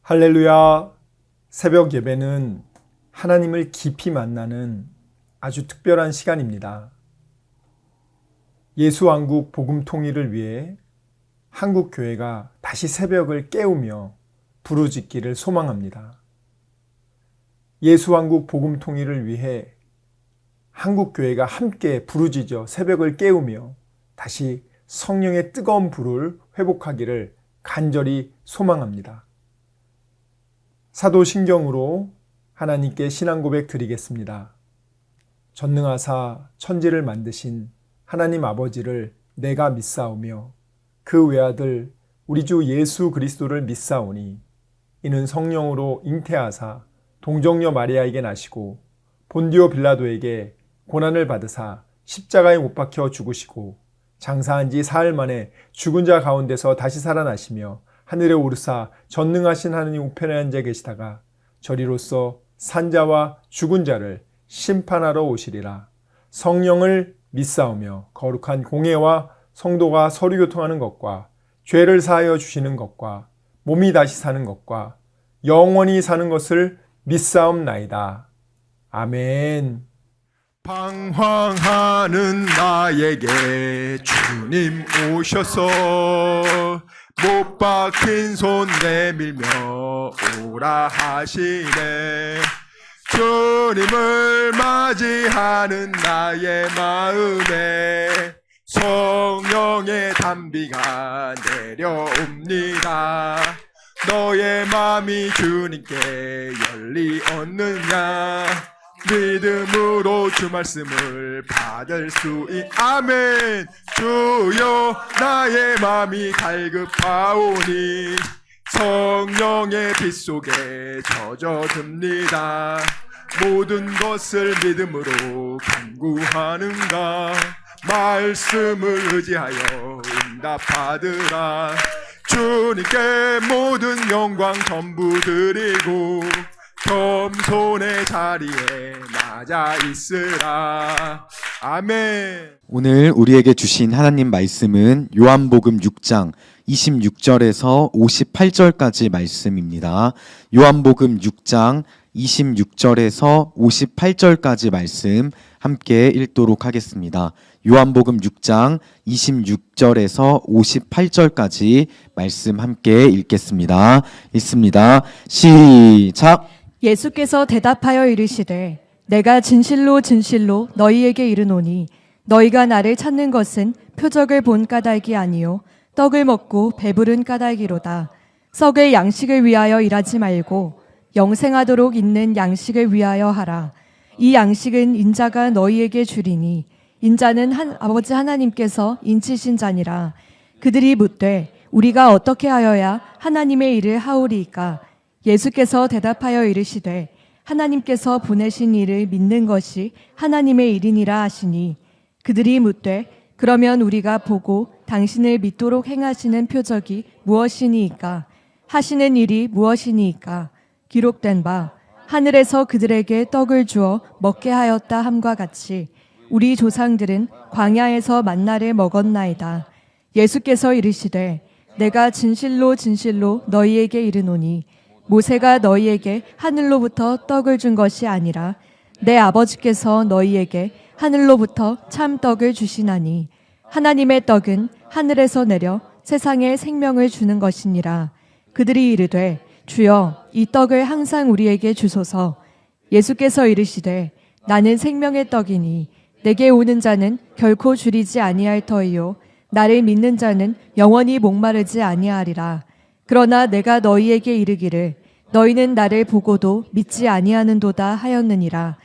할렐루야. 새벽 예배는 하나님을 깊이 만나는 아주 특별한 시간입니다. 예수왕국 복음 통일을 위해 한국교회가 다시 새벽을 깨우며 부르짖기를 소망합니다. 예수왕국 복음 통일을 위해 한국교회가 함께 부르짖어 새벽을 깨우며 다시 성령의 뜨거운 불을 회복하기를 간절히 소망합니다. 사도신경으로 하나님께 신앙 고백 드리겠습니다. 전능하사 천지를 만드신 하나님 아버지를 내가 믿사오며 그 외아들 우리 주 예수 그리스도를 믿사오니 이는 성령으로 잉태하사 동정녀 마리아에게 나시고 본디오 빌라도에게 고난을 받으사 십자가에 못 박혀 죽으시고 장사한 지 사흘 만에 죽은 자 가운데서 다시 살아나시며 하늘에 오르사 전능하신 하느님 우편에 앉아 계시다가 저리로서 산자와 죽은 자를 심판하러 오시리라. 성령을 믿사오며 거룩한 공회와 성도가 서로 교통하는 것과 죄를 사하여 주시는 것과 몸이 다시 사는 것과 영원히 사는 것을 믿사옵나이다. 아멘. 방황하는 나에게 주님 오셔서 못 박힌 손 내밀며 오라 하시네. 주님을 맞이하는 나의 마음에 성령의 단비가 내려옵니다. 너의 마음이 주님께 열리었느냐? 믿음으로 주 말씀을 받을 수 아멘. 주여 나의 마음이 갈급하오니 성령의 빛 속에 젖어듭니다. 모든 것을 믿음으로 간구하는가? 말씀을 의지하여 응답받으라. 주님께 모든 영광 전부 드리고 겸손의 자리에 낮아 있으라. 아멘. 오늘 우리에게 주신 하나님 말씀은 요한복음 6장 26절에서 58절까지 말씀입니다. 요한복음 6장 26절에서 58절까지 말씀 함께 읽도록 하겠습니다. 요한복음 6장 26절에서 58절까지 말씀 함께 읽겠습니다. 읽습니다. 시작. 예수께서 대답하여 이르시되 내가 진실로 진실로 너희에게 이르노니 너희가 나를 찾는 것은 표적을 본 까닭이 아니요 떡을 먹고 배부른 까닭이로다. 썩을 양식을 위하여 일하지 말고 영생하도록 있는 양식을 위하여 하라. 이 양식은 인자가 너희에게 주리니 인자는 아버지 하나님께서 인치신 자니라. 그들이 묻되 우리가 어떻게 하여야 하나님의 일을 하오리이까? 예수께서 대답하여 이르시되 하나님께서 보내신 이를 믿는 것이 하나님의 일이니라 하시니 그들이 묻되 그러면 우리가 보고 당신을 믿도록 행하시는 표적이 무엇이니이까? 하시는 일이 무엇이니이까? 기록된 바 하늘에서 그들에게 떡을 주어 먹게 하였다 함과 같이 우리 조상들은 광야에서 만나를 먹었나이다. 예수께서 이르시되 내가 진실로 진실로 너희에게 이르노니 모세가 너희에게 하늘로부터 떡을 준 것이 아니라 내 아버지께서 너희에게 하늘로부터 참 떡을 주시나니 하나님의 떡은 하늘에서 내려 세상에 생명을 주는 것이니라. 그들이 이르되 주여 이 떡을 항상 우리에게 주소서. 예수께서 이르시되 나는 생명의 떡이니 내게 오는 자는 결코 줄이지 아니할 터이요 나를 믿는 자는 영원히 목마르지 아니하리라. 그러나 내가 너희에게 이르기를 너희는 나를 보고도 믿지 아니하는도다 하였느니라.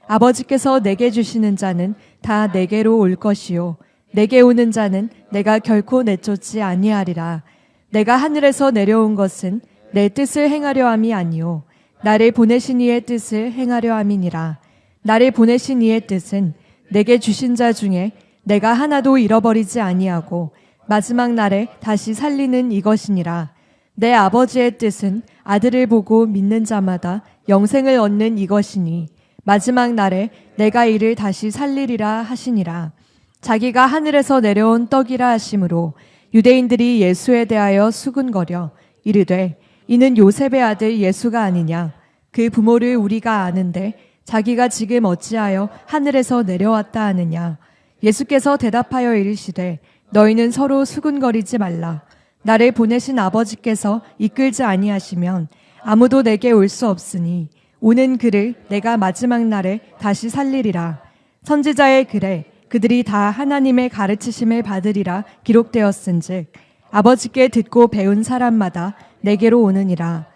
아버지께서 내게 주시는 자는 다 내게로 올 것이요 내게 오는 자는 내가 결코 내쫓지 아니하리라. 내가 하늘에서 내려온 것은 내 뜻을 행하려 함이 아니요 나를 보내신 이의 뜻을 행하려 함이니라. 나를 보내신 이의 뜻은 내게 주신 자 중에 내가 하나도 잃어버리지 아니하고 마지막 날에 다시 살리는 이것이니라. 내 아버지의 뜻은 아들을 보고 믿는 자마다 영생을 얻는 이것이니 마지막 날에 내가 이를 다시 살리리라 하시니라. 자기가 하늘에서 내려온 떡이라 하심으로 유대인들이 예수에 대하여 수군거려 이르되 이는 요셉의 아들 예수가 아니냐? 그 부모를 우리가 아는데 자기가 지금 어찌하여 하늘에서 내려왔다 하느냐? 예수께서 대답하여 이르시되 너희는 서로 수군거리지 말라. 나를 보내신 아버지께서 이끌지 아니하시면 아무도 내게 올 수 없으니 오는 그를 내가 마지막 날에 다시 살리리라. 선지자의 글에 그들이 다 하나님의 가르치심을 받으리라 기록되었은즉 아버지께 듣고 배운 사람마다 내게로 오느니라.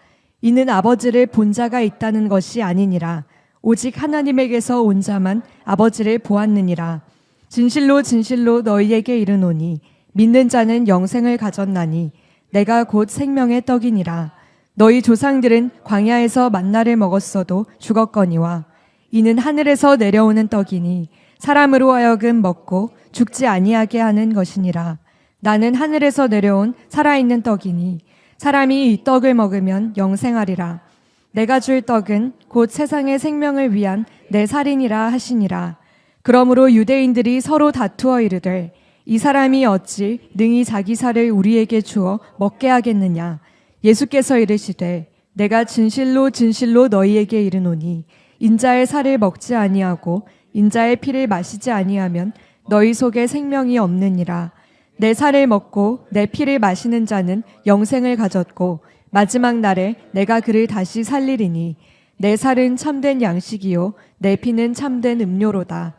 이는 아버지를 본 자가 있다는 것이 아니니라. 오직 하나님에게서 온 자만 아버지를 보았느니라. 진실로 진실로 너희에게 이르노니 믿는 자는 영생을 가졌나니 내가 곧 생명의 떡이니라. 너희 조상들은 광야에서 만나를 먹었어도 죽었거니와 이는 하늘에서 내려오는 떡이니 사람으로 하여금 먹고 죽지 아니하게 하는 것이니라. 나는 하늘에서 내려온 살아있는 떡이니 사람이 이 떡을 먹으면 영생하리라. 내가 줄 떡은 곧 세상의 생명을 위한 내 살이니라 하시니라. 그러므로 유대인들이 서로 다투어 이르되 이 사람이 어찌 능히 자기 살을 우리에게 주어 먹게 하겠느냐. 예수께서 이르시되 내가 진실로 진실로 너희에게 이르노니 인자의 살을 먹지 아니하고 인자의 피를 마시지 아니하면 너희 속에 생명이 없느니라. 내 살을 먹고 내 피를 마시는 자는 영생을 가졌고 마지막 날에 내가 그를 다시 살리리니 내 살은 참된 양식이요 내 피는 참된 음료로다.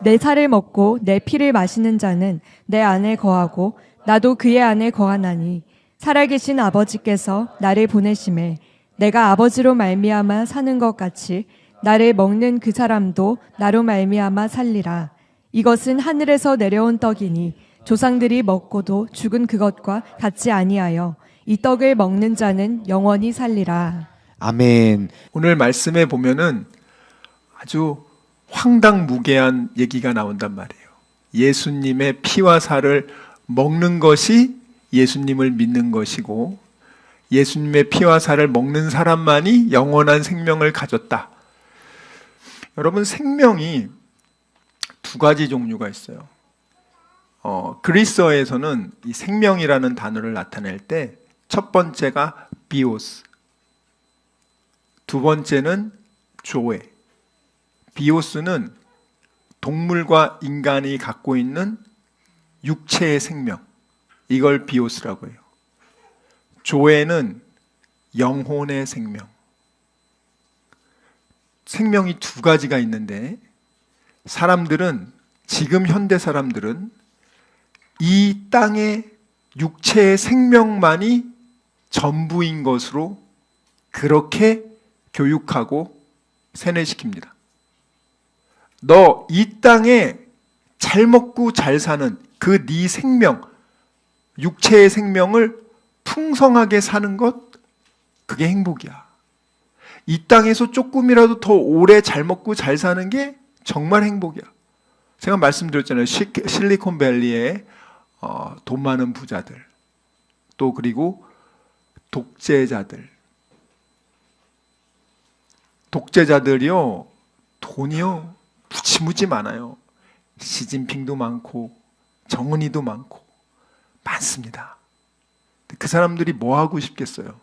내 살을 먹고 내 피를 마시는 자는 내 안에 거하고 나도 그의 안에 거하나니 살아계신 아버지께서 나를 보내심에 내가 아버지로 말미암아 사는 것 같이 나를 먹는 그 사람도 나로 말미암아 살리라. 이것은 하늘에서 내려온 떡이니 조상들이 먹고도 죽은 그것과 같지 아니하여 이 떡을 먹는 자는 영원히 살리라. 아멘. 오늘 말씀에 보면은 아주 황당무계한 얘기가 나온단 말이에요. 예수님의 피와 살을 먹는 것이 예수님을 믿는 것이고 예수님의 피와 살을 먹는 사람만이 영원한 생명을 가졌다. 여러분, 생명이 두 가지 종류가 있어요. 그리스어에서는 이 생명이라는 단어를 나타낼 때 첫 번째가 비오스, 두 번째는 조에. 비오스는 동물과 인간이 갖고 있는 육체의 생명, 이걸 비오스라고 해요. 조에는 영혼의 생명. 생명이 두 가지가 있는데 사람들은, 지금 현대 사람들은 이 땅의 육체의 생명만이 전부인 것으로 그렇게 교육하고 세뇌시킵니다. 너 이 땅에 잘 먹고 잘 사는 그 네 생명, 육체의 생명을 풍성하게 사는 것, 그게 행복이야. 이 땅에서 조금이라도 더 오래 잘 먹고 잘 사는 게 정말 행복이야. 제가 말씀드렸잖아요. 실리콘밸리에 돈 많은 부자들, 또 그리고 독재자들이요, 돈이요 무지무지 많아요. 시진핑도 많고 정은이도 많고 많습니다. 그 사람들이 뭐 하고 싶겠어요?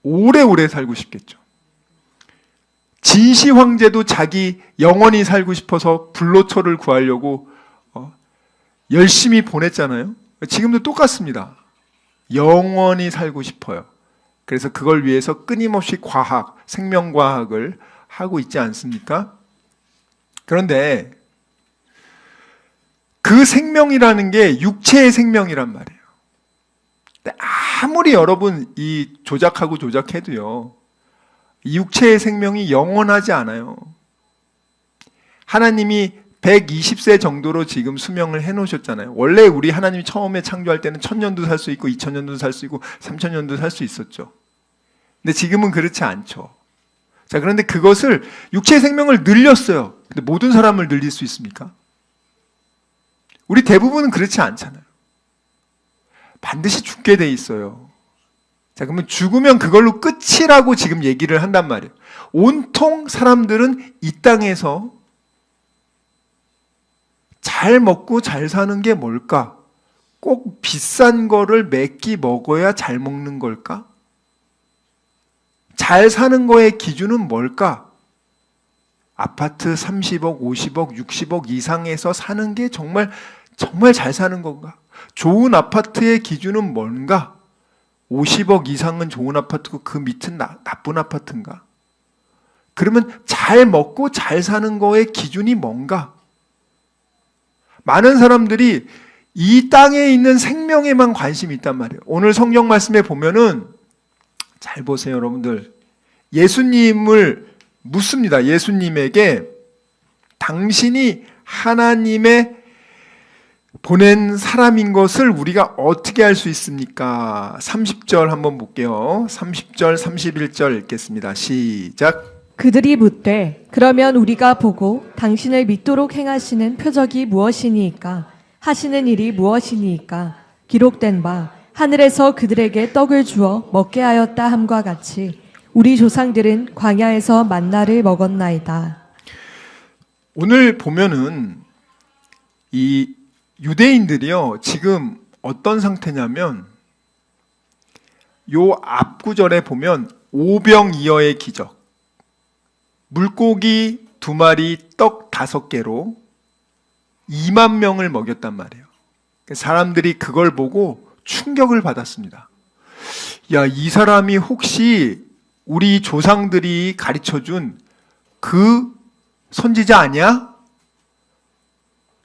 오래오래 살고 싶겠죠. 진시 황제도 자기 영원히 살고 싶어서 불로초를 구하려고 열심히 보냈잖아요. 지금도 똑같습니다. 영원히 살고 싶어요. 그래서 그걸 위해서 끊임없이 과학, 생명과학을 하고 있지 않습니까? 그런데 그 생명이라는 게 육체의 생명이란 말이에요. 근데 아무리 여러분 이 조작해도요, 이 육체의 생명이 영원하지 않아요. 하나님이 120세 정도로 지금 수명을 해놓으셨잖아요. 원래 우리 하나님이 처음에 창조할 때는 1000년도 살 수 있고 2000년도 살 수 있고 3000년도 살 수 있었죠. 근데 지금은 그렇지 않죠. 자, 그런데 그것을 육체의 생명을 늘렸어요. 근데 모든 사람을 늘릴 수 있습니까? 우리 대부분은 그렇지 않잖아요. 반드시 죽게 돼 있어요. 자, 그러면 죽으면 그걸로 끝이라고 지금 얘기를 한단 말이에요. 온통 사람들은 이 땅에서 잘 먹고 잘 사는 게 뭘까? 꼭 비싼 거를 몇 끼 먹어야 잘 먹는 걸까? 잘 사는 거의 기준은 뭘까? 아파트 30억, 50억, 60억 이상에서 사는 게 정말 잘 사는 건가? 좋은 아파트의 기준은 뭔가? 50억 이상은 좋은 아파트고 그 밑은 나쁜 아파트인가? 그러면 잘 먹고 잘 사는 거의 기준이 뭔가? 많은 사람들이 이 땅에 있는 생명에만 관심이 있단 말이에요. 오늘 성경 말씀에 보면은 잘 보세요, 여러분들. 예수님을 묻습니다. 예수님에게 당신이 하나님의 보낸 사람인 것을 우리가 어떻게 알 수 있습니까? 30절 한번 볼게요. 30절, 31절 읽겠습니다. 시작. 그들이 묻되 그러면 우리가 보고 당신을 믿도록 행하시는 표적이 무엇이니이까? 하시는 일이 무엇이니이까? 기록된 바 하늘에서 그들에게 떡을 주어 먹게 하였다 함과 같이 우리 조상들은 광야에서 만나를 먹었나이다. 오늘 보면은 이 유대인들이요, 지금 어떤 상태냐면 요 앞구절에 보면 오병이어의 기적, 물고기 2마리 떡 5개로 2만 명을 먹였단 말이에요. 사람들이 그걸 보고 충격을 받았습니다. 야, 이 사람이 혹시 우리 조상들이 가르쳐준 그 선지자 아니야?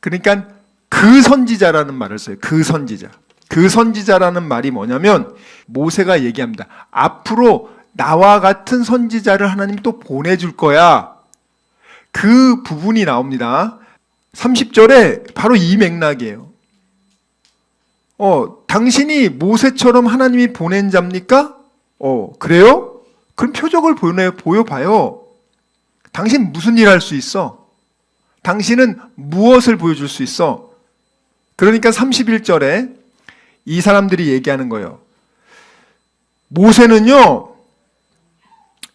그러니까 그 선지자라는 말을 써요. 그 선지자. 그 선지자라는 말이 뭐냐면 모세가 얘기합니다. 앞으로 나와 같은 선지자를 하나님 또 보내줄 거야. 그 부분이 나옵니다. 30절에 바로 이 맥락이에요. 당신이 모세처럼 하나님이 보낸 자입니까? 그래요? 그럼 표적을 보여봐요. 당신 무슨 일 할 수 있어? 당신은 무엇을 보여줄 수 있어? 그러니까 31절에 이 사람들이 얘기하는 거예요. 모세는요,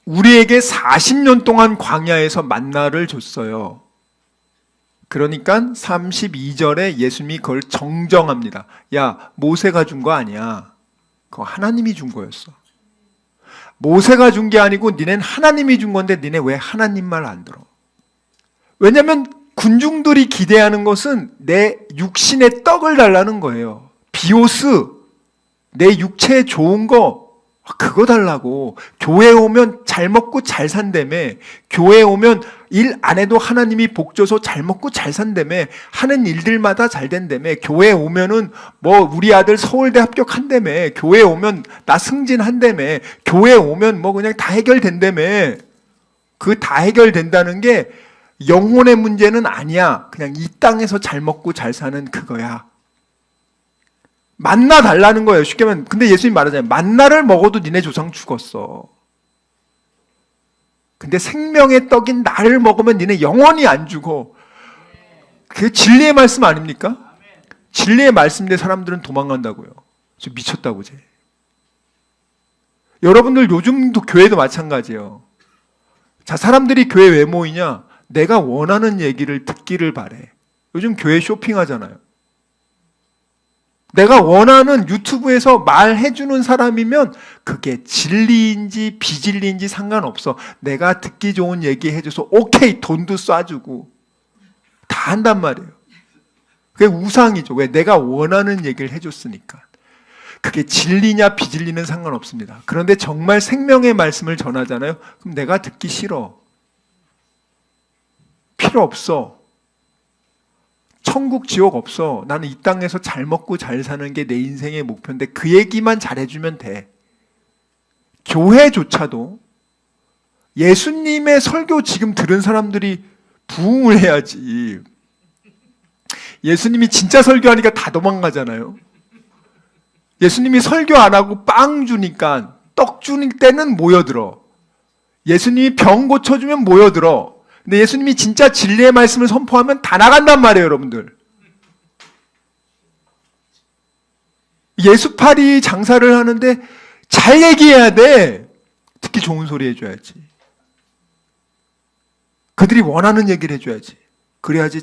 우리에게 40년 동안 광야에서 만나를 줬어요. 그러니까 32절에 예수님이 그걸 정정합니다. 야, 모세가 준 거 아니야. 그거 하나님이 준 거였어. 모세가 준 게 아니고 니넨 하나님이 준 건데 니네 왜 하나님 말 안 들어? 왜냐하면 군중들이 기대하는 것은 내 육신의 떡을 달라는 거예요. 비오스, 내 육체에 좋은 거 그거 달라고. 교회 오면 잘 먹고 잘 산다며. 교회 오면 일 안 해도 하나님이 복 줘서 잘 먹고 잘 산다며. 하는 일들마다 잘 된다며. 교회 오면은 뭐 우리 아들 서울대 합격한다며. 교회 오면 나 승진한다며. 교회 오면 뭐 그냥 다 해결된다며. 그 다 해결된다는 게 영혼의 문제는 아니야. 그냥 이 땅에서 잘 먹고 잘 사는 그거야. 만나 달라는 거예요. 쉽게 말하면. 근데 예수님 말하잖아요. 만나를 먹어도 니네 조상 죽었어. 근데 생명의 떡인 나를 먹으면 니네 영원히 안 죽어. 그게 진리의 말씀 아닙니까? 진리의 말씀인데 사람들은 도망간다고요. 저 미쳤다고 쟤. 여러분들 요즘도 교회도 마찬가지예요. 자, 사람들이 교회 왜 모이냐? 내가 원하는 얘기를 듣기를 바래. 요즘 교회 쇼핑하잖아요. 내가 원하는 유튜브에서 말해주는 사람이면 그게 진리인지 비진리인지 상관없어. 내가 듣기 좋은 얘기 해줘서 오케이, 돈도 쏴주고 다 한단 말이에요. 그게 우상이죠. 왜? 내가 원하는 얘기를 해줬으니까. 그게 진리냐 비진리는 상관없습니다. 그런데 정말 생명의 말씀을 전하잖아요. 그럼 내가 듣기 싫어. 필요 없어. 천국 지옥 없어. 나는 이 땅에서 잘 먹고 잘 사는 게 내 인생의 목표인데 그 얘기만 잘해주면 돼. 교회조차도 예수님의 설교 지금 들은 사람들이 부흥을 해야지. 예수님이 진짜 설교하니까 다 도망가잖아요. 예수님이 설교 안 하고 빵 주니까 떡 주는 때는 모여들어. 예수님이 병 고쳐주면 모여들어. 근데 예수님이 진짜 진리의 말씀을 선포하면 다 나간단 말이에요, 여러분들. 예수파리 장사를 하는데 잘 얘기해야 돼. 듣기 좋은 소리 해줘야지. 그들이 원하는 얘기를 해줘야지. 그래야지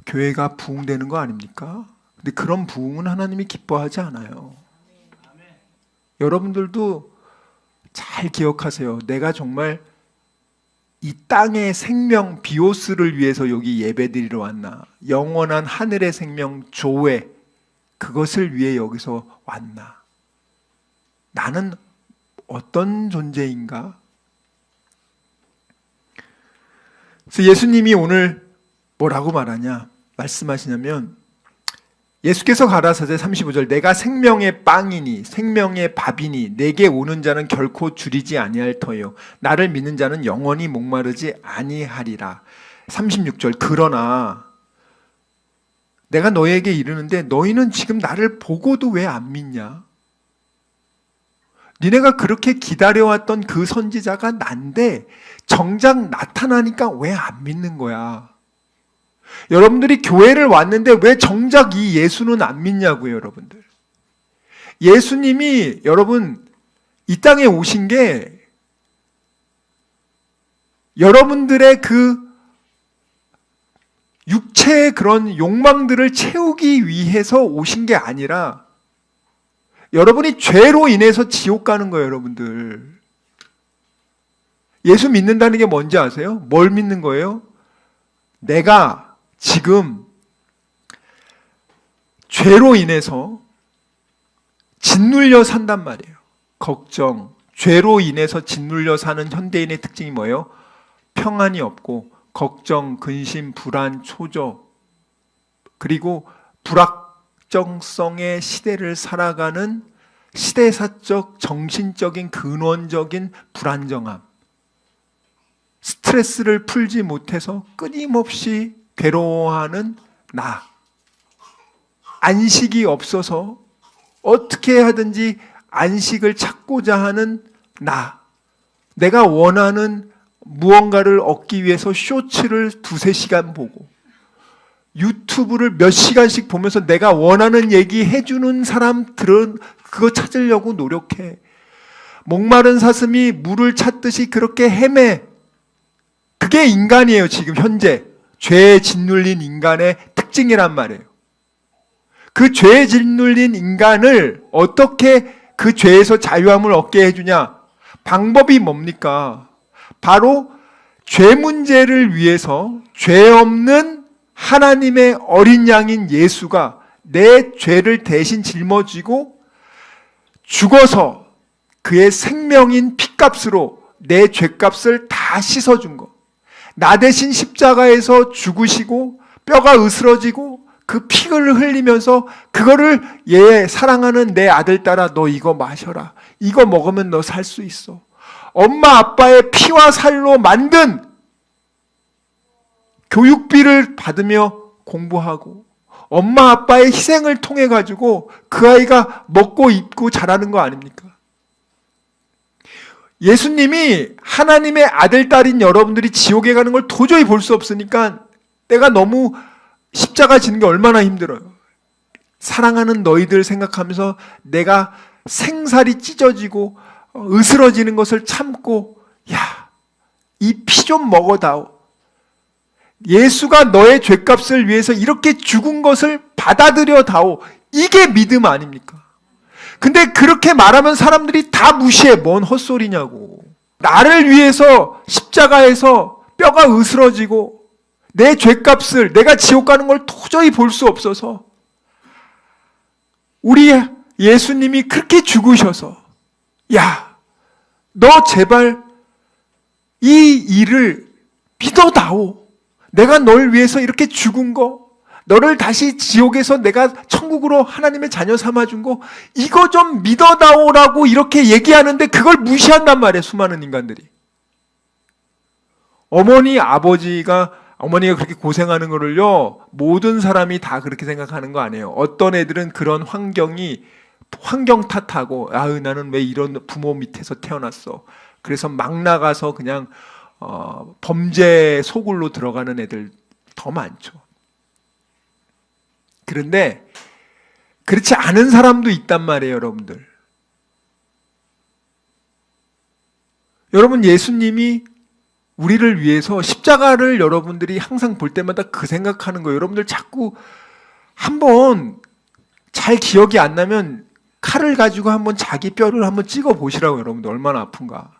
교회가 부흥되는 거 아닙니까? 근데 그런 부흥은 하나님이 기뻐하지 않아요. 여러분들도 잘 잘 기억하세요. 내가 정말 이 땅의 생명 비오스를 위해서 여기 예배드리러 왔나? 영원한 하늘의 생명 조회, 그것을 위해 여기서 왔나? 나는 어떤 존재인가? 그래서 예수님이 오늘 뭐라고 말씀하시냐면, 예수께서 가라사대 35절, 내가 생명의 빵이니 생명의 밥이니 내게 오는 자는 결코 줄이지 아니할 터요 나를 믿는 자는 영원히 목마르지 아니하리라. 36절, 그러나 내가 너에게 이르는데 너희는 지금 나를 보고도 왜 안 믿냐? 니네가 그렇게 기다려왔던 그 선지자가 난데 정작 나타나니까 왜 안 믿는 거야? 여러분들이 교회를 왔는데 왜 정작 이 예수는 안 믿냐고요, 여러분들. 예수님이 여러분 이 땅에 오신 게 여러분들의 그 육체의 그런 욕망들을 채우기 위해서 오신 게 아니라 여러분이 죄로 인해서 지옥 가는 거예요, 여러분들. 예수 믿는다는 게 뭔지 아세요? 뭘 믿는 거예요? 내가 지금 죄로 인해서 짓눌려 산단 말이에요. 걱정, 죄로 인해서 짓눌려 사는 현대인의 특징이 뭐예요? 평안이 없고 걱정, 근심, 불안, 초조, 그리고 불확정성의 시대를 살아가는 시대사적, 정신적인, 근원적인 불안정함, 스트레스를 풀지 못해서 끊임없이 괴로워하는 나, 안식이 없어서 어떻게 하든지 안식을 찾고자 하는 나, 내가 원하는 무언가를 얻기 위해서 쇼츠를 2-3시간 보고 유튜브를 몇 시간씩 보면서 내가 원하는 얘기 해주는 사람들은 그거 찾으려고 노력해. 목마른 사슴이 물을 찾듯이 그렇게 헤매. 그게 인간이에요, 지금 현재. 죄에 짓눌린 인간의 특징이란 말이에요. 그 죄에 짓눌린 인간을 어떻게 그 죄에서 자유함을 얻게 해주냐? 방법이 뭡니까? 바로 죄 문제를 위해서 죄 없는 하나님의 어린 양인 예수가 내 죄를 대신 짊어지고 죽어서 그의 생명인 피값으로 내 죄값을 다 씻어준 거. 나 대신 십자가에서 죽으시고 뼈가 으스러지고 그 피를 흘리면서 그거를 얘 사랑하는 내 아들 딸아, 너 이거 마셔라. 이거 먹으면 너 살 수 있어. 엄마 아빠의 피와 살로 만든 교육비를 받으며 공부하고 엄마 아빠의 희생을 통해 가지고 그 아이가 먹고 입고 자라는 거 아닙니까? 예수님이 하나님의 아들, 딸인 여러분들이 지옥에 가는 걸 도저히 볼 수 없으니까 내가 너무 십자가 지는 게 얼마나 힘들어요. 사랑하는 너희들 생각하면서 내가 생살이 찢어지고 으스러지는 것을 참고, 야, 이 피 좀 먹어다오. 예수가 너의 죄값을 위해서 이렇게 죽은 것을 받아들여다오. 이게 믿음 아닙니까? 근데 그렇게 말하면 사람들이 다 무시해. 뭔 헛소리냐고. 나를 위해서 십자가에서 뼈가 으스러지고 내 죄값을, 내가 지옥 가는 걸 도저히 볼 수 없어서 우리 예수님이 그렇게 죽으셔서, 야, 너 제발 이 일을 믿어다오. 내가 널 위해서 이렇게 죽은 거, 너를 다시 지옥에서 내가 천국으로 하나님의 자녀 삼아준 거, 이거 좀 믿어다오라고 이렇게 얘기하는데 그걸 무시한단 말이에요, 수많은 인간들이. 어머니가 그렇게 고생하는 거를요, 모든 사람이 다 그렇게 생각하는 거 아니에요. 어떤 애들은 그런 환경 탓하고, 아유, 나는 왜 이런 부모 밑에서 태어났어. 그래서 막 나가서 그냥 범죄 소굴로 들어가는 애들 더 많죠. 그런데 그렇지 않은 사람도 있단 말이에요, 여러분들. 여러분, 예수님이 우리를 위해서 십자가를 여러분들이 항상 볼 때마다 그 생각하는 거예요. 여러분들 자꾸 한번 잘 기억이 안 나면 칼을 가지고 한번 자기 뼈를 한번 찍어 보시라고. 여러분들 얼마나 아픈가.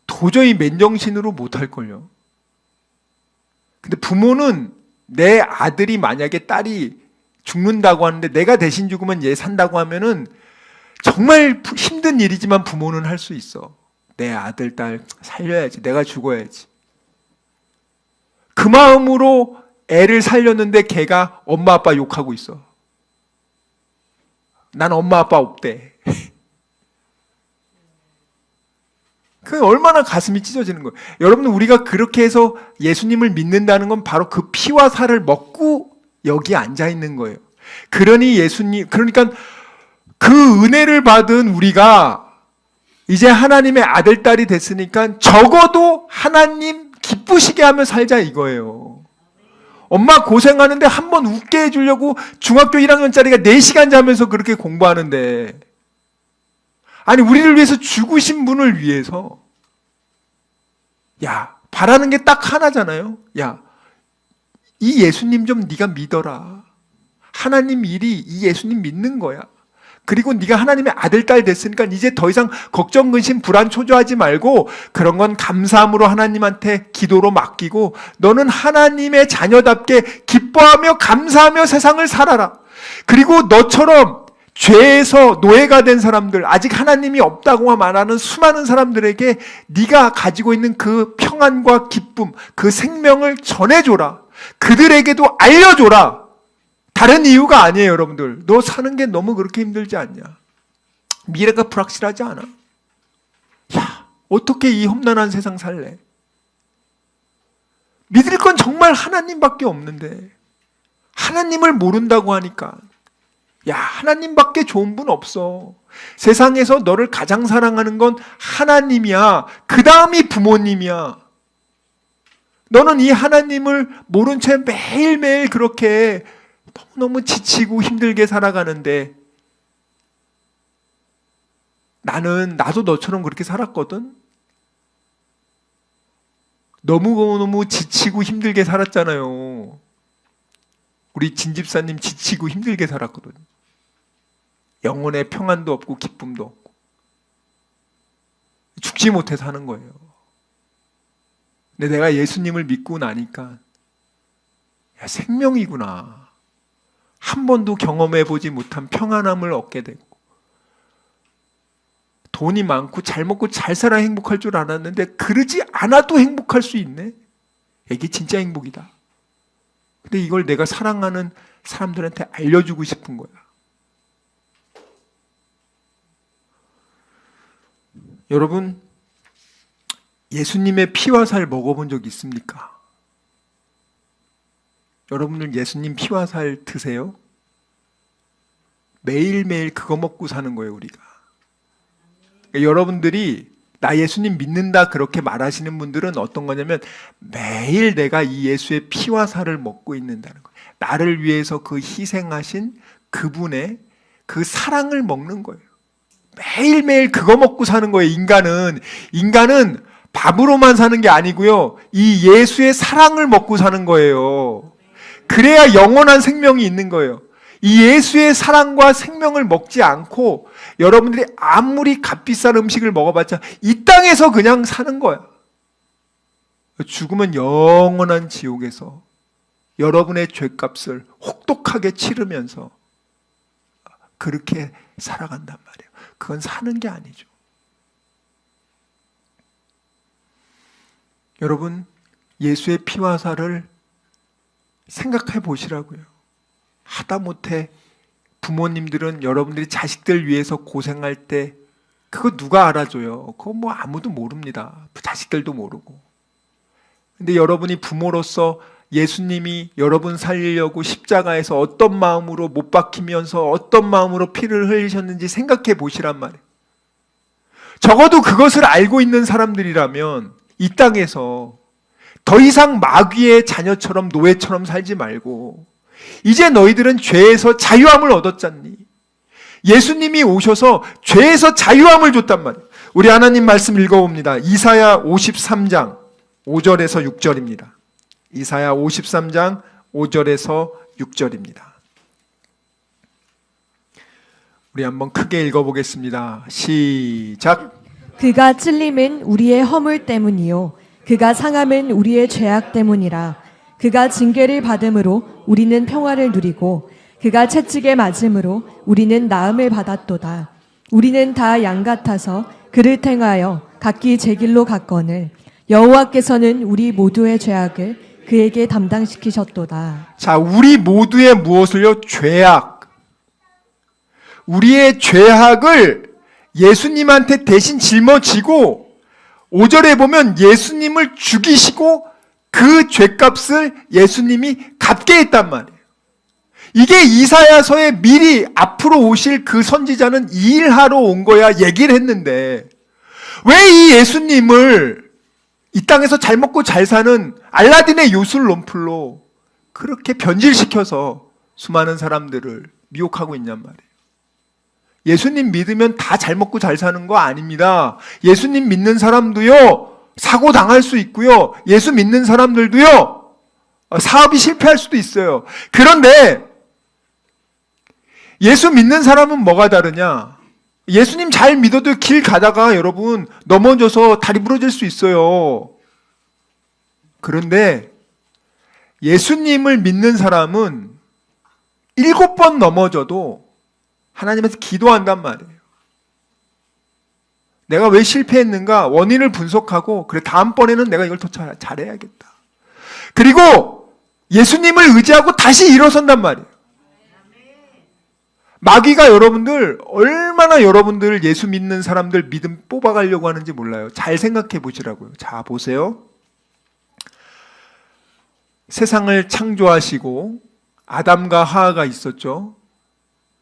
도저히 맨정신으로 못할걸요. 근데 부모는 내 아들이 만약에 딸이 죽는다고 하는데 내가 대신 죽으면 얘 산다고 하면은 정말 힘든 일이지만 부모는 할 수 있어. 내 아들, 딸 살려야지. 내가 죽어야지. 그 마음으로 애를 살렸는데 걔가 엄마 아빠 욕하고 있어. 난 엄마 아빠 없대. 그 얼마나 가슴이 찢어지는 거예요. 여러분, 우리가 그렇게 해서 예수님을 믿는다는 건 바로 그 피와 살을 먹고 여기 앉아 있는 거예요. 그러니까 그 은혜를 받은 우리가 이제 하나님의 아들, 딸이 됐으니까 적어도 하나님 기쁘시게 하며 살자 이거예요. 엄마 고생하는데 한번 웃게 해주려고 중학교 1학년짜리가 4시간 자면서 그렇게 공부하는데, 아니 우리를 위해서 죽으신 분을 위해서, 야, 바라는 게 딱 하나잖아요. 야, 이 예수님 좀 네가 믿어라. 하나님 일이 이 예수님 믿는 거야. 그리고 네가 하나님의 아들, 딸 됐으니까 이제 더 이상 걱정, 근심, 불안, 초조하지 말고 그런 건 감사함으로 하나님한테 기도로 맡기고 너는 하나님의 자녀답게 기뻐하며 감사하며 세상을 살아라. 그리고 너처럼 죄에서 노예가 된 사람들, 아직 하나님이 없다고 말하는 수많은 사람들에게 네가 가지고 있는 그 평안과 기쁨, 그 생명을 전해줘라. 그들에게도 알려줘라. 다른 이유가 아니에요, 여러분들. 너 사는 게 너무 그렇게 힘들지 않냐? 미래가 불확실하지 않아? 야, 어떻게 이 험난한 세상 살래? 믿을 건 정말 하나님밖에 없는데 하나님을 모른다고 하니까, 야, 하나님밖에 좋은 분 없어. 세상에서 너를 가장 사랑하는 건 하나님이야. 그 다음이 부모님이야. 너는 이 하나님을 모른 채 매일매일 그렇게 너무너무 지치고 힘들게 살아가는데, 나도 너처럼 그렇게 살았거든? 너무너무 지치고 힘들게 살았잖아요. 우리 진 집사님 지치고 힘들게 살았거든. 영혼에 평안도 없고 기쁨도 없고 죽지 못해 사는 거예요. 근데 내가 예수님을 믿고 나니까, 야, 생명이구나. 한 번도 경험해보지 못한 평안함을 얻게 되고, 돈이 많고 잘 먹고 잘 살아 행복할 줄 알았는데 그러지 않아도 행복할 수 있네. 이게 진짜 행복이다. 근데 이걸 내가 사랑하는 사람들한테 알려주고 싶은 거야. 여러분, 예수님의 피와 살 먹어본 적 있습니까? 여러분들 예수님 피와 살 드세요? 매일매일 그거 먹고 사는 거예요, 우리가. 그러니까 여러분들이 나 예수님 믿는다 그렇게 말하시는 분들은 어떤 거냐면 매일 내가 이 예수의 피와 살을 먹고 있는다는 거예요. 나를 위해서 그 희생하신 그분의 그 사랑을 먹는 거예요. 매일매일 그거 먹고 사는 거예요. 인간은 밥으로만 사는 게 아니고요, 이 예수의 사랑을 먹고 사는 거예요. 그래야 영원한 생명이 있는 거예요. 이 예수의 사랑과 생명을 먹지 않고 여러분들이 아무리 값비싼 음식을 먹어봤자 이 땅에서 그냥 사는 거야. 죽으면 영원한 지옥에서 여러분의 죄값을 혹독하게 치르면서 그렇게 살아간단 말이에요. 그건 사는 게 아니죠. 여러분, 예수의 피와 살을 생각해 보시라고요. 하다못해 부모님들은 여러분들이 자식들 위해서 고생할 때 그거 누가 알아줘요? 그거 뭐 아무도 모릅니다. 자식들도 모르고. 근데 여러분이 부모로서 예수님이 여러분 살리려고 십자가에서 어떤 마음으로 못 박히면서 어떤 마음으로 피를 흘리셨는지 생각해 보시란 말이에요. 적어도 그것을 알고 있는 사람들이라면 이 땅에서 더 이상 마귀의 자녀처럼 노예처럼 살지 말고 이제 너희들은 죄에서 자유함을 얻었잖니. 예수님이 오셔서 죄에서 자유함을 줬단 말이에요. 우리 하나님 말씀 읽어봅니다. 이사야 53장 5절에서 6절입니다. 이사야 53장 5절에서 6절입니다. 우리 한번 크게 읽어보겠습니다. 시작. 그가 찔림은 우리의 허물 때문이요 그가 상함은 우리의 죄악 때문이라. 그가 징계를 받음으로 우리는 평화를 누리고 그가 채찍에 맞음으로 우리는 나음을 받았도다. 우리는 다 양 같아서 그를 행하여 각기 제 길로 갔거늘 여호와께서는 우리 모두의 죄악을 그에게 담당시키셨도다. 자, 우리 모두의 무엇을요? 죄악. 우리의 죄악을 예수님한테 대신 짊어지고 5절에 보면 예수님을 죽이시고 그 죄값을 예수님이 갚게 했단 말이에요. 이게 이사야서에 미리 앞으로 오실 그 선지자는 이 일하러 온 거야 얘기를 했는데 왜 이 예수님을 이 땅에서 잘 먹고 잘 사는 알라딘의 요술롬플로 그렇게 변질시켜서 수많은 사람들을 미혹하고 있냔 말이에요. 예수님 믿으면 다 잘 먹고 잘 사는 거 아닙니다. 예수님 믿는 사람도요, 사고 당할 수 있고요, 예수 믿는 사람들도요, 사업이 실패할 수도 있어요. 그런데 예수 믿는 사람은 뭐가 다르냐? 예수님 잘 믿어도 길 가다가 여러분 넘어져서 다리 부러질 수 있어요. 그런데 예수님을 믿는 사람은 7번 넘어져도 하나님한테 기도한단 말이에요. 내가 왜 실패했는가 원인을 분석하고 그래 다음번에는 내가 이걸 더 잘해야겠다. 그리고 예수님을 의지하고 다시 일어선단 말이에요. 마귀가 여러분들 얼마나 여러분들 예수 믿는 사람들 믿음 뽑아가려고 하는지 몰라요. 잘 생각해 보시라고요. 자, 보세요. 세상을 창조하시고 아담과 하와가 있었죠.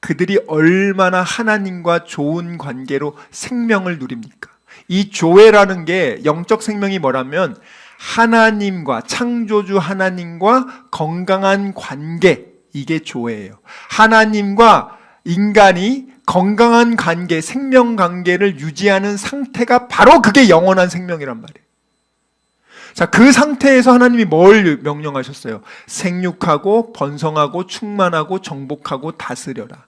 그들이 얼마나 하나님과 좋은 관계로 생명을 누립니까? 이 조회라는 게 영적 생명이 뭐라면 하나님과 창조주 하나님과 건강한 관계, 이게 조회예요. 하나님과 인간이 건강한 관계, 생명 관계를 유지하는 상태가 바로 그게 영원한 생명이란 말이에요. 자, 그 상태에서 하나님이 뭘 명령하셨어요? 생육하고 번성하고 충만하고 정복하고 다스려라.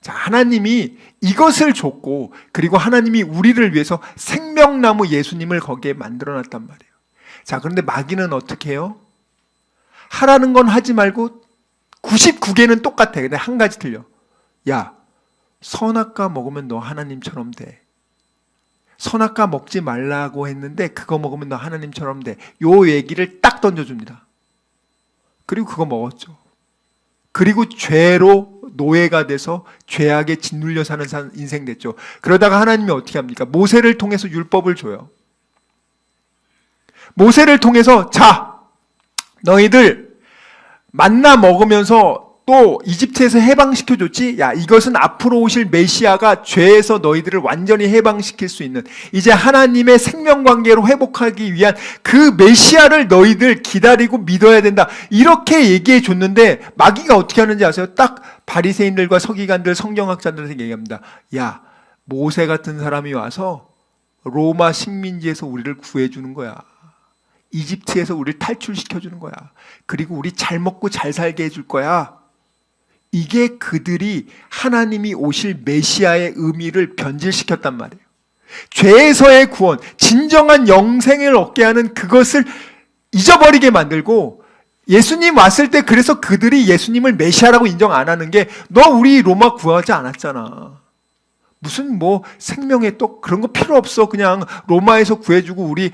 자, 하나님이 이것을 줬고 그리고 하나님이 우리를 위해서 생명나무 예수님을 거기에 만들어놨단 말이에요. 자, 그런데 마귀는 어떻게 해요? 하라는 건 하지 말고 99개는 똑같아. 근데 한 가지 틀려. 야, 선악과 먹으면 너 하나님처럼 돼. 선악과 먹지 말라고 했는데 그거 먹으면 너 하나님처럼 돼. 요 얘기를 딱 던져줍니다. 그리고 그거 먹었죠. 그리고 죄로 노예가 돼서 죄악에 짓눌려 사는 인생 됐죠. 그러다가 하나님이 어떻게 합니까? 모세를 통해서 율법을 줘요. 모세를 통해서 자, 너희들 만나 먹으면서 또 이집트에서 해방시켜줬지? 야, 이것은 앞으로 오실 메시아가 죄에서 너희들을 완전히 해방시킬 수 있는 이제 하나님의 생명관계로 회복하기 위한 그 메시아를 너희들 기다리고 믿어야 된다. 이렇게 얘기해 줬는데 마귀가 어떻게 하는지 아세요? 딱 바리새인들과 서기관들, 성경학자들한테 얘기합니다. 야, 모세 같은 사람이 와서 로마 식민지에서 우리를 구해주는 거야. 이집트에서 우리를 탈출시켜주는 거야. 그리고 우리 잘 먹고 잘 살게 해줄 거야. 이게 그들이 하나님이 오실 메시아의 의미를 변질시켰단 말이에요. 죄에서의 구원, 진정한 영생을 얻게 하는 그것을 잊어버리게 만들고 예수님 왔을 때 그래서 그들이 예수님을 메시아라고 인정 안 하는 게 너 우리 로마 구하지 않았잖아. 무슨 뭐 생명의 떡 그런 거 필요 없어. 그냥 로마에서 구해주고 우리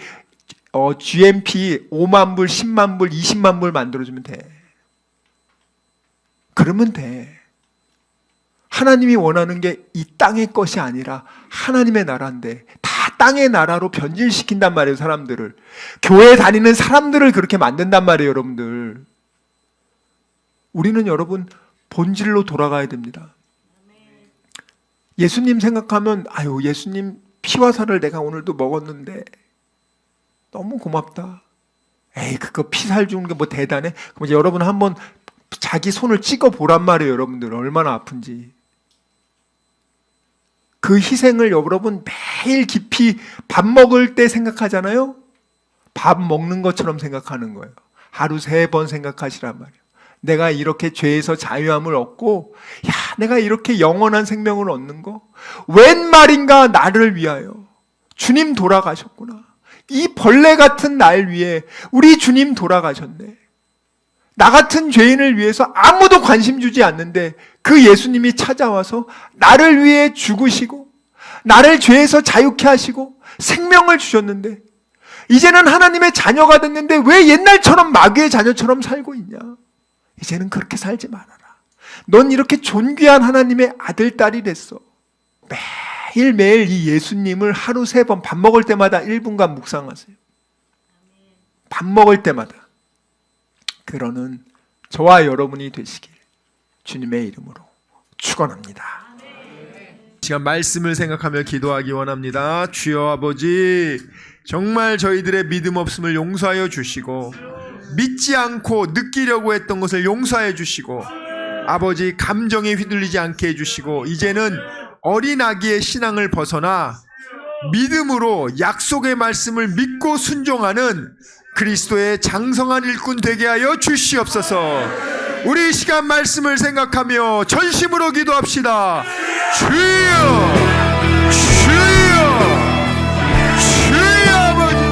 GMP 5만 불, 10만 불, 20만 불 만들어주면 돼. 그러면 돼. 하나님이 원하는 게 이 땅의 것이 아니라 하나님의 나라인데 다 땅의 나라로 변질시킨단 말이에요. 사람들을. 교회 다니는 사람들을 그렇게 만든단 말이에요. 여러분들. 우리는 여러분 본질로 돌아가야 됩니다. 예수님 생각하면 아유 예수님 피와 살을 내가 오늘도 먹었는데 너무 고맙다. 에이 그거 피살 주는 게 뭐 대단해? 그럼 이제 여러분 한번 자기 손을 찍어 보란 말이에요. 여러분들 얼마나 아픈지. 그 희생을 여러분 매일 깊이 밥 먹을 때 생각하잖아요. 밥 먹는 것처럼 생각하는 거예요. 하루 3번 생각하시란 말이에요. 내가 이렇게 죄에서 자유함을 얻고, 야, 내가 이렇게 영원한 생명을 얻는 거, 웬 말인가 나를 위하여. 주님 돌아가셨구나. 이 벌레 같은 날 위해 우리 주님 돌아가셨네. 나 같은 죄인을 위해서 아무도 관심 주지 않는데 그 예수님이 찾아와서 나를 위해 죽으시고, 나를 죄에서 자유케 하시고, 생명을 주셨는데, 이제는 하나님의 자녀가 됐는데 왜 옛날처럼 마귀의 자녀처럼 살고 있냐? 이제는 그렇게 살지 말아라. 넌 이렇게 존귀한 하나님의 아들, 딸이 됐어. 매일매일 이 예수님을 하루 3번 밥 먹을 때마다 1분간 묵상하세요. 밥 먹을 때마다. 그러는 저와 여러분이 되시길 주님의 이름으로 축원합니다. 시간 말씀을 생각하며 기도하기 원합니다. 주여 아버지, 정말 저희들의 믿음 없음을 용서하여 주시고, 믿지 않고 느끼려고 했던 것을 용서해 주시고, 아버지 감정에 휘둘리지 않게 해주시고, 이제는 어린 아기의 신앙을 벗어나 믿음으로 약속의 말씀을 믿고 순종하는 그리스도의 장성한 일꾼 되게 하여 주시옵소서. 우리 이 시간 말씀을 생각하며 전심으로 기도합시다. 주여, 주여, 주여 아버지.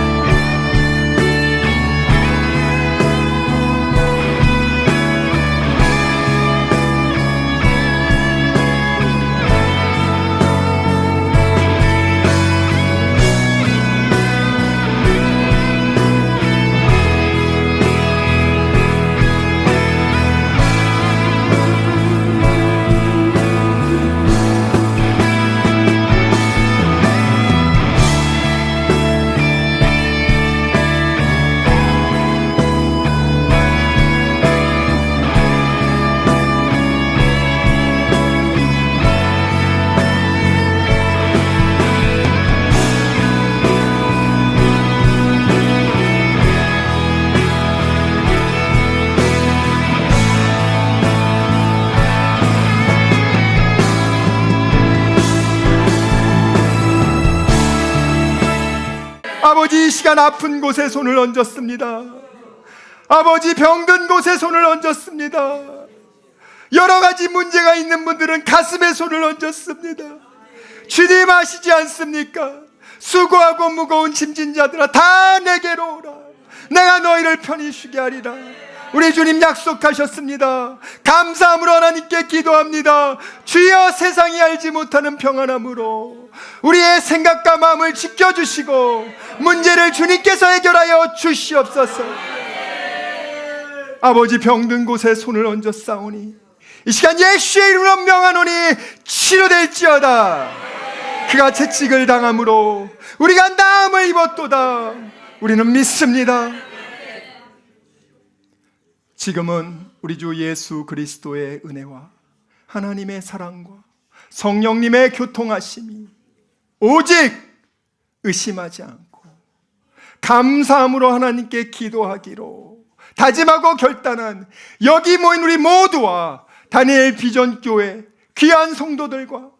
아버지, 이 시간 아픈 곳에 손을 얹었습니다. 아버지, 병든 곳에 손을 얹었습니다. 여러 가지 문제가 있는 분들은 가슴에 손을 얹었습니다. 주님 아시지 않습니까? 수고하고 무거운 짐진 자들아 다 내게로 오라. 내가 너희를 편히 쉬게 하리라. 우리 주님 약속하셨습니다. 감사함으로 하나님께 기도합니다. 주여, 세상이 알지 못하는 평안함으로 우리의 생각과 마음을 지켜주시고 문제를 주님께서 해결하여 주시옵소서. 아버지, 병든 곳에 손을 얹어 싸우니 이 시간 예수의 이름으로 명하노니 치료될지어다. 그가 채찍을 당함으로 우리가 나음을 입었도다. 우리는 믿습니다. 지금은 우리 주 예수 그리스도의 은혜와 하나님의 사랑과 성령님의 교통하심이 오직 의심하지 않고 감사함으로 하나님께 기도하기로 다짐하고 결단한 여기 모인 우리 모두와 다니엘 비전교회 귀한 성도들과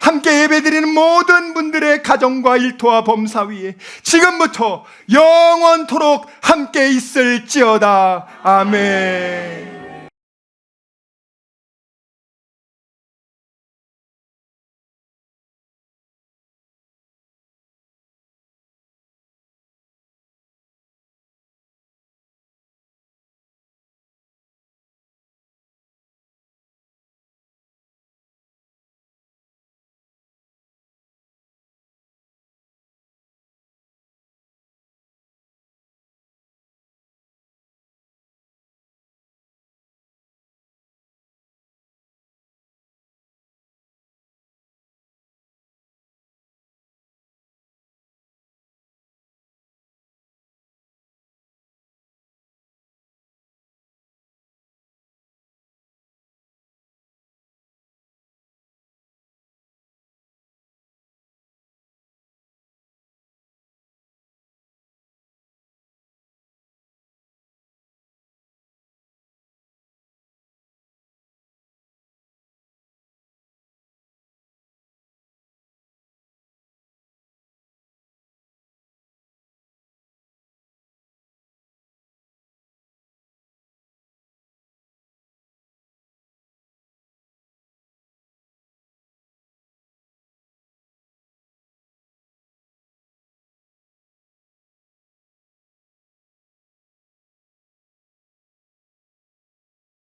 함께 예배드리는 모든 분들의 가정과 일터와 범사 위에 지금부터 영원토록 함께 있을지어다. 아멘.